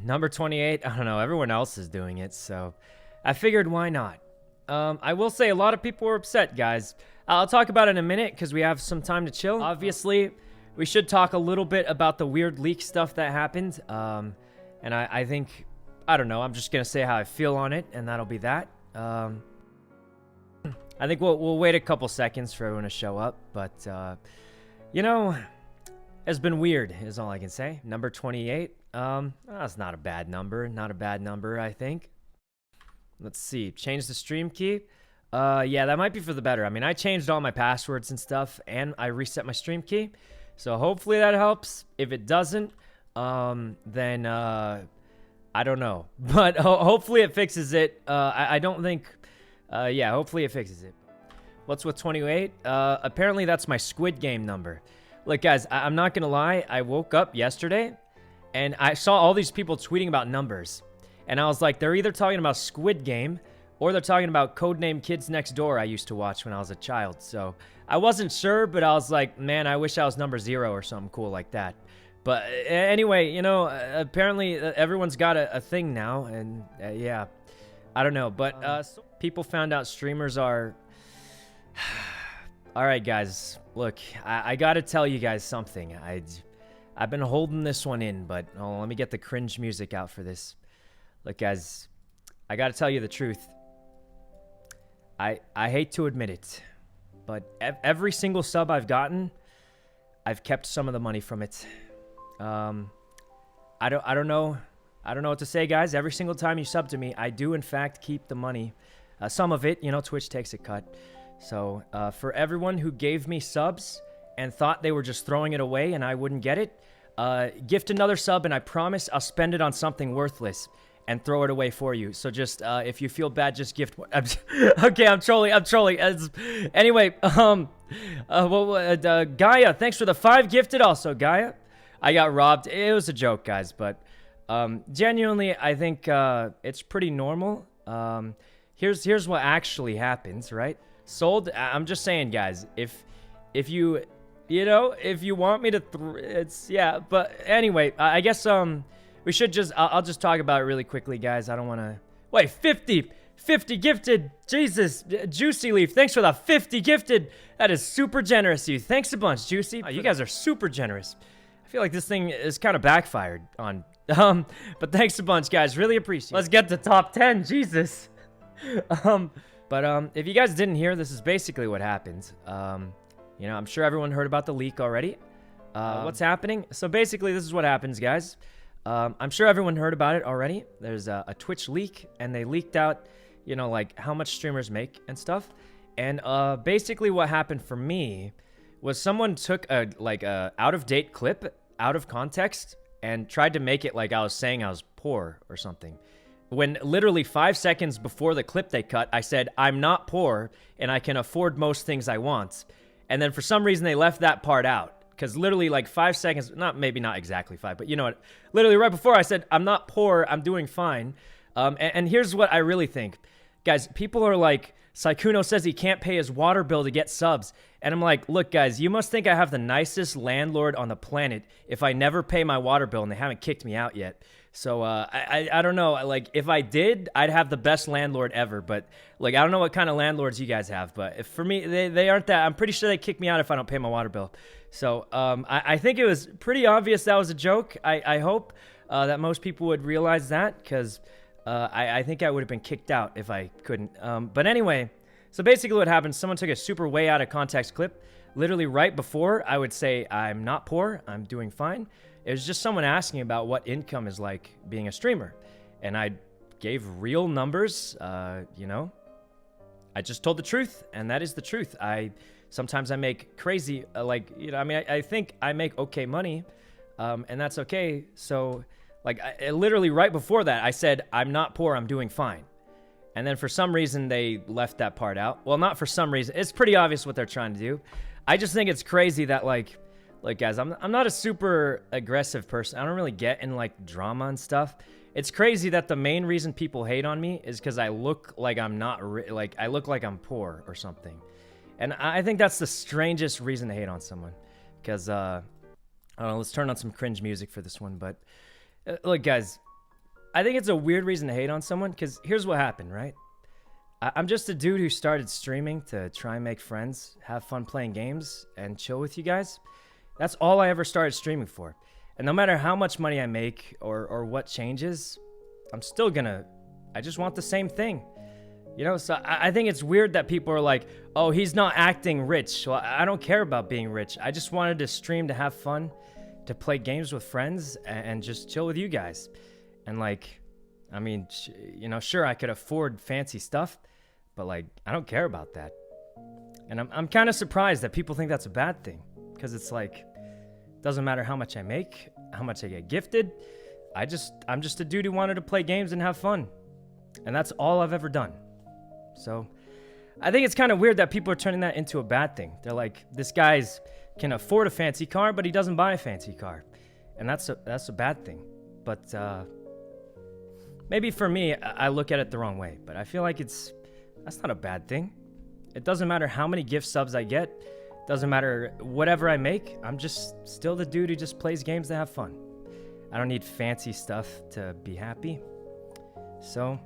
number 28. I don't know. Everyone else is doing it, so I figured why not. I will say a lot of people were upset, guys. I'll talk about it in a minute because we have some time to chill. Obviously, we should talk a little bit about the weird leak stuff that happened. And I think, I don't know, I'm just going to say how I feel on it, and that'll be that. I think we'll wait a couple seconds for everyone to show up, but, you know, it's been weird, is all I can say. Number 28, that's not a bad number. Not a bad number, I think. Let's see, change the stream key. Yeah, that might be for the better. I mean, I changed all my passwords and stuff, and I reset my stream key. So hopefully that helps. If it doesn't, then, I don't know. But hopefully it fixes it. I don't think, yeah, hopefully it fixes it. What's with 28? Apparently that's my Squid Game number. Look, guys, I'm not gonna lie. I woke up yesterday, and I saw all these people tweeting about numbers. And I was like, they're either talking about Squid Game, or they're talking about Codename Kids Next Door I used to watch when I was a child. So I wasn't sure, but I was like, man, I wish I was number 0 or something cool like that. But anyway, you know, apparently everyone's got a thing now, and yeah, I don't know. But people found out streamers are... All right, guys, look, I got to tell you guys something. I've been holding this one in, but let me get the cringe music out for this. Look, guys, I got to tell you the truth. I hate to admit it, but every single sub I've gotten, I've kept some of the money from it. I don't know what to say, guys. Every single time you sub to me, I do in fact keep the money. Some of it, you know, Twitch takes a cut. So for everyone who gave me subs and thought they were just throwing it away and I wouldn't get it, gift another sub and I promise I'll spend it on something worthless and throw it away for you. So just if you feel bad, just gift one. Okay, I'm trolling. Anyway, Gaia, thanks for the 5 gifted also, Gaia. I got robbed. It was a joke, guys, but genuinely, I think it's pretty normal. Here's what actually happens, right? Sold. I'm just saying, guys. If you know, if you want me to, it's yeah. But anyway, I guess we should just. I'll just talk about it really quickly, guys. I don't want to wait. 50 gifted. Jesus, Juicy Leaf. Thanks for the 50 gifted. That is super generous of you. Thanks a bunch, Juicy. Oh, you guys are super generous. I feel like this thing is kind of backfired on. But thanks a bunch, guys. Really appreciate it. Let's get to top 10. Jesus. But if you guys didn't hear, this is basically what happened. You know, I'm sure everyone heard about the leak already. What's happening? So basically, this is what happens, guys. I'm sure everyone heard about it already. There's a Twitch leak, and they leaked out, you know, like how much streamers make and stuff. And basically, what happened for me was someone took a out-of-date clip out of context and tried to make it like I was saying I was poor or something. When literally 5 seconds before the clip they cut, I said, I'm not poor and I can afford most things I want. And then for some reason they left that part out. Because literally like 5 seconds, maybe not exactly 5, but you know what? Literally right before I said, I'm not poor, I'm doing fine. And here's what I really think. Guys, people are like, Sykkuno says he can't pay his water bill to get subs. And I'm like, look, guys, you must think I have the nicest landlord on the planet if I never pay my water bill and they haven't kicked me out yet. So I don't know. Like, if I did, I'd have the best landlord ever. But, like, I don't know what kind of landlords you guys have. But if, for me, they aren't that. I'm pretty sure they kick me out if I don't pay my water bill. So I think it was pretty obvious that was a joke. I hope that most people would realize that because I think I would have been kicked out if I couldn't. But anyway, so basically what happened, someone took a super way out of context clip. Literally right before I would say, I'm not poor, I'm doing fine. It was just someone asking about what income is like being a streamer. And I gave real numbers, you know. I just told the truth, and that is the truth. Sometimes I make crazy, like, you know, I mean, I think I make okay money, and that's okay. So, like, literally right before that, I said, I'm not poor, I'm doing fine. And then for some reason, they left that part out. Well, not for some reason. It's pretty obvious what they're trying to do. I just think it's crazy that, like guys, I'm not a super aggressive person. I don't really get in, like, drama and stuff. It's crazy that the main reason people hate on me is because I look like I'm not, I look like I'm poor or something. And I think that's the strangest reason to hate on someone. Because, I don't know, let's turn on some cringe music for this one. But, look, guys, I think it's a weird reason to hate on someone, because here's what happened, right? I'm just a dude who started streaming to try and make friends, have fun playing games, and chill with you guys. That's all I ever started streaming for. And no matter how much money I make or what changes, I'm still gonna... I just want the same thing. You know, so I think it's weird that people are like, oh, he's not acting rich. Well, I don't care about being rich. I just wanted to stream to have fun, to play games with friends, and just chill with you guys. And like, I mean, you know, sure, I could afford fancy stuff, but like, I don't care about that. And I'm kind of surprised that people think that's a bad thing, because it's like, doesn't matter how much I make, how much I get gifted. I'm just a dude who wanted to play games and have fun. And that's all I've ever done. So I think it's kind of weird that people are turning that into a bad thing. They're like, this guy's can afford a fancy car, but he doesn't buy a fancy car. And that's a bad thing. But maybe for me, I look at it the wrong way. But I feel like that's not a bad thing. It doesn't matter how many gift subs I get. Doesn't matter whatever I make. I'm just still the dude who just plays games to have fun. I don't need fancy stuff to be happy. So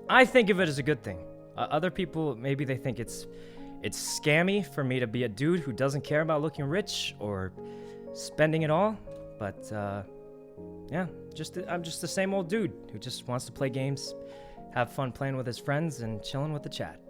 I think of it as a good thing. Other people, maybe they think it's scammy for me to be a dude who doesn't care about looking rich or spending it all. But yeah, I'm just the same old dude who just wants to play games, have fun playing with his friends, and chilling with the chat.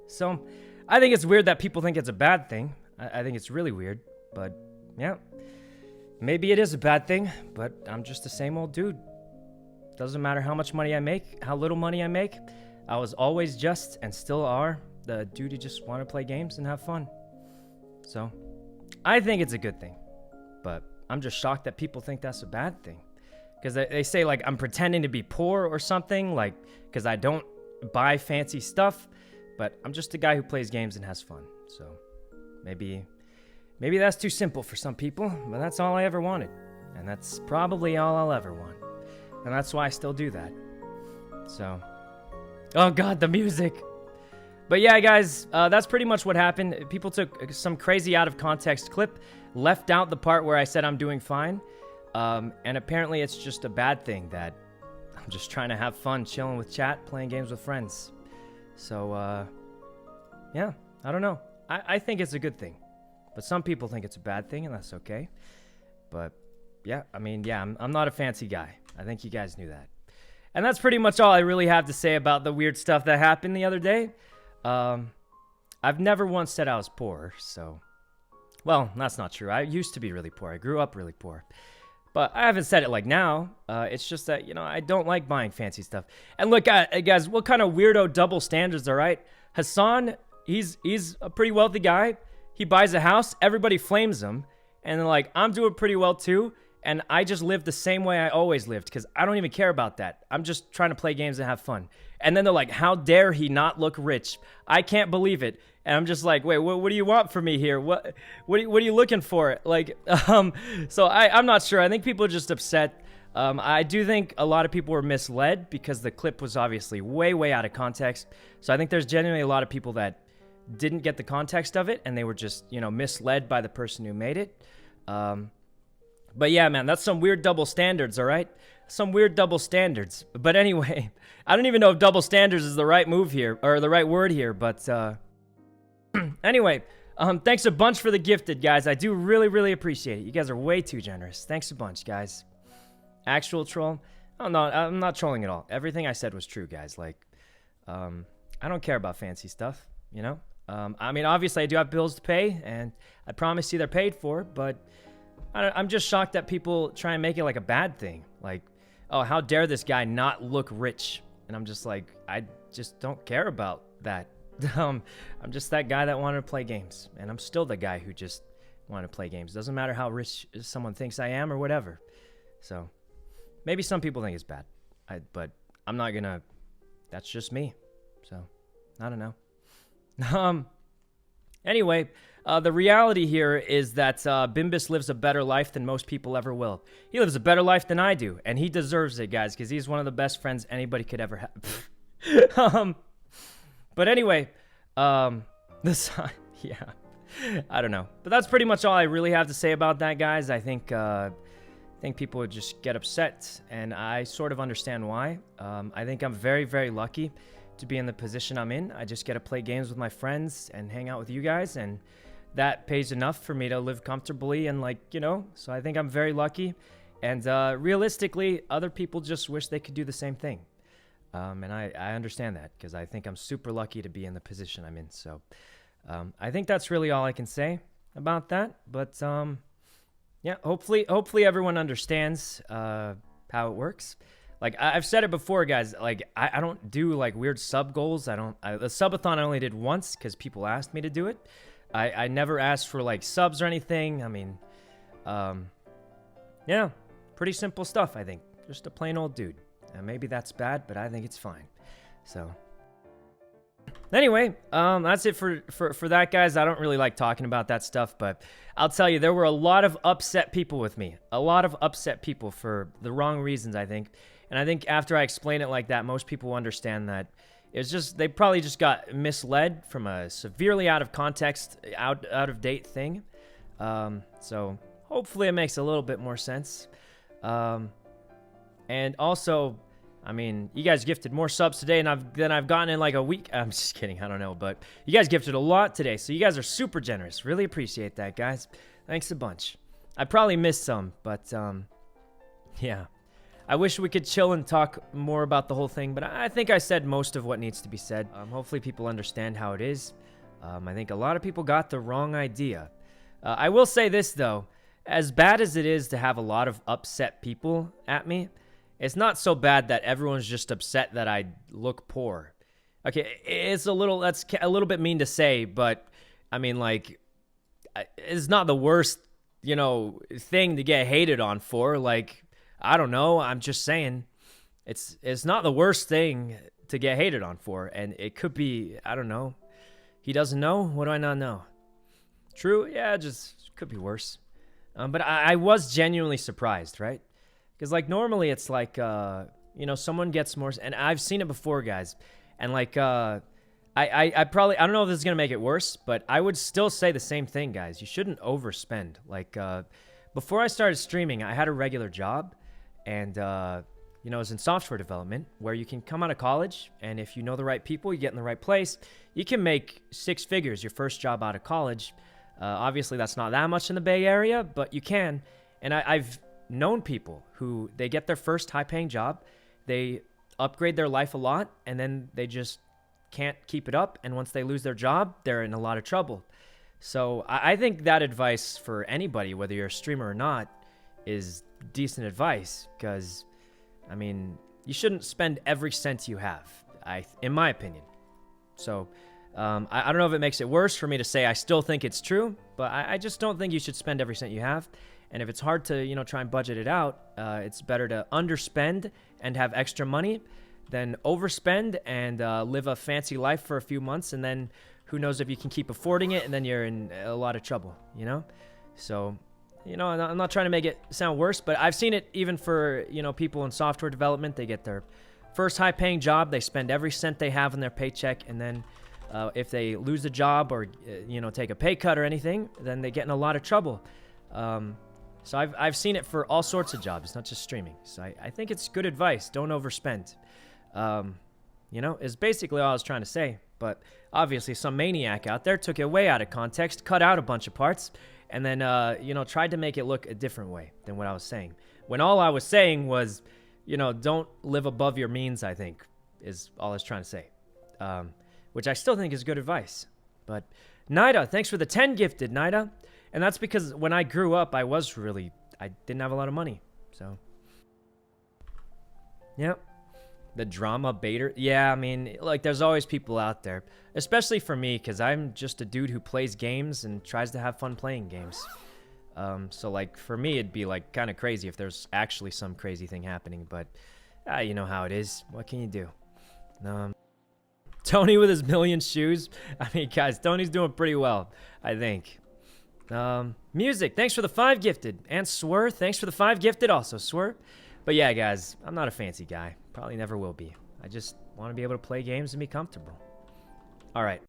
So I think it's weird that people think it's a bad thing. I think it's really weird. But yeah, maybe it is a bad thing, but I'm just the same old dude. Doesn't matter how much money I make, how little money I make. I was always just, and still are, the dude who just want to play games and have fun. So I think it's a good thing. But I'm just shocked that people think that's a bad thing. Because they say, like, I'm pretending to be poor or something, like, because I don't buy fancy stuff. But I'm just a guy who plays games and has fun. So maybe that's too simple for some people, but that's all I ever wanted. And that's probably all I'll ever want. And that's why I still do that. So, oh God, the music. But yeah, guys, that's pretty much what happened. People took some crazy out of context clip, left out the part where I said I'm doing fine. And apparently it's just a bad thing that I'm just trying to have fun, chilling with chat, playing games with friends. So, yeah, I don't know. I think it's a good thing. But some people think it's a bad thing, and that's okay. But, yeah, I mean, yeah, I'm not a fancy guy. I think you guys knew that. And that's pretty much all I really have to say about the weird stuff that happened the other day. I've never once said I was poor, so... Well, that's not true. I used to be really poor. I grew up really poor. But I haven't said it like now. It's just that, you know, I don't like buying fancy stuff. And look, guys, what kind of weirdo double standards, all right? Hassan, he's a pretty wealthy guy. He buys a house. Everybody flames him. And they're like, I'm doing pretty well too. And I just live the same way I always lived because I don't even care about that. I'm just trying to play games and have fun. And then they're like, how dare he not look rich? I can't believe it. And I'm just like, wait, what do you want from me here? What are you looking for? Like, so I'm not sure. I think people are just upset. I do think a lot of people were misled because the clip was obviously way, way out of context. So I think there's genuinely a lot of people that didn't get the context of it and they were just, you know, misled by the person who made it. But yeah, man, that's some weird double standards, all right? Some weird double standards. But anyway, I don't even know if double standards is the right move here, or the right word here, but anyway, thanks a bunch for the gifted, guys. I do really, really appreciate it. You guys are way too generous. Thanks a bunch, guys. Actual troll? Oh, no, I'm not trolling at all. Everything I said was true, guys. Like, I don't care about fancy stuff, you know? I mean, obviously, I do have bills to pay, and I promise you they're paid for, but... I'm just shocked that people try and make it like a bad thing. Like, oh, how dare this guy not look rich? And I'm just like, I just don't care about that. I'm just that guy that wanted to play games. And I'm still the guy who just wanted to play games. Doesn't matter how rich someone thinks I am or whatever. So, maybe some people think it's bad. But I'm not gonna... That's just me. So, I don't know. Anyway... the reality here is that Bimbus lives a better life than most people ever will. He lives a better life than I do, and he deserves it, guys, because he's one of the best friends anybody could ever have. But anyway, this, yeah, I don't know. But that's pretty much all I really have to say about that, guys. I think think people would just get upset, and I sort of understand why. I think I'm very, very lucky to be in the position I'm in. I just get to play games with my friends and hang out with you guys, and that pays enough for me to live comfortably and, like, you know, so I think I'm very lucky. And realistically, other people just wish they could do the same thing. And I understand that, because I think I'm super lucky to be in the position I'm in. So I think that's really all I can say about that. But yeah, hopefully everyone understands how it works. Like, I've said it before, guys. Like, I don't do, like, weird sub goals. The subathon I only did once because people asked me to do it. I never asked for, like, subs or anything. I mean, yeah, pretty simple stuff, I think. Just a plain old dude. And maybe that's bad, but I think it's fine. So anyway, that's it for that, guys. I don't really like talking about that stuff, but I'll tell you, there were a lot of upset people with me. A lot of upset people for the wrong reasons, I think. And I think after I explain it like that, most people understand that it's just, they probably just got misled from a severely out of context, out of date thing. So hopefully it makes a little bit more sense. And also, I mean, you guys gifted more subs today than I've gotten in like a week. I'm just kidding. I don't know. But you guys gifted a lot today. So you guys are super generous. Really appreciate that, guys. Thanks a bunch. I probably missed some, but yeah. I wish we could chill and talk more about the whole thing, but I think I said most of what needs to be said. Hopefully people understand how it is. I think a lot of people got the wrong idea. I will say this, though. As bad as it is to have a lot of upset people at me, it's not so bad that everyone's just upset that I look poor. Okay, that's a little bit mean to say, but I mean, like, it's not the worst, you know, thing to get hated on for. Like, I don't know, I'm just saying, it's not the worst thing to get hated on for, and it could be, I don't know. He doesn't know? What do I not know? True? Yeah, just could be worse. But I was genuinely surprised, right? Because, like, normally it's like, you know, someone gets more, and I've seen it before, guys. And, like, I don't know if this is going to make it worse, but I would still say the same thing, guys. You shouldn't overspend. Like, before I started streaming, I had a regular job, and, you know, it was in software development, where you can come out of college, and if you know the right people, you get in the right place, you can make 6 figures your first job out of college. Obviously, that's not that much in the Bay Area, but you can. And I've known people who, they get their first high-paying job, they upgrade their life a lot, and then they just can't keep it up, and once they lose their job, they're in a lot of trouble. So I think that advice for anybody, whether you're a streamer or not, is decent advice, because, I mean, you shouldn't spend every cent you have, in my opinion. So I don't know if it makes it worse for me to say I still think it's true, but I just don't think you should spend every cent you have. And if it's hard to, you know, try and budget it out, it's better to underspend and have extra money than overspend and live a fancy life for a few months, and then who knows if you can keep affording it, and then you're in a lot of trouble, you know? So, you know, I'm not trying to make it sound worse, but I've seen it even for, you know, people in software development. They get their first high-paying job, they spend every cent they have in their paycheck, and then if they lose a job or, you know, take a pay cut or anything, then they get in a lot of trouble. So I've seen it for all sorts of jobs, not just streaming. So I think it's good advice. Don't overspend. You know, is basically all I was trying to say. But obviously some maniac out there took it way out of context, cut out a bunch of parts, and then, you know, tried to make it look a different way than what I was saying. When all I was saying was, you know, don't live above your means, I think, is all I was trying to say. Which I still think is good advice. But Nida, thanks for the 10 gifted, Nida. And that's because when I grew up, I didn't have a lot of money. So, yeah. The drama baiter. Yeah, I mean, like, there's always people out there. Especially for me, because I'm just a dude who plays games and tries to have fun playing games. So, like, for me, it'd be, like, kind of crazy if there's actually some crazy thing happening. But, you know how it is. What can you do? Tony with his million shoes. I mean, guys, Tony's doing pretty well, I think. Music, thanks for the 5 gifted. And Swir, thanks for the 5 gifted also, Swir. But yeah, guys, I'm not a fancy guy. Probably never will be. I just want to be able to play games and be comfortable. All right.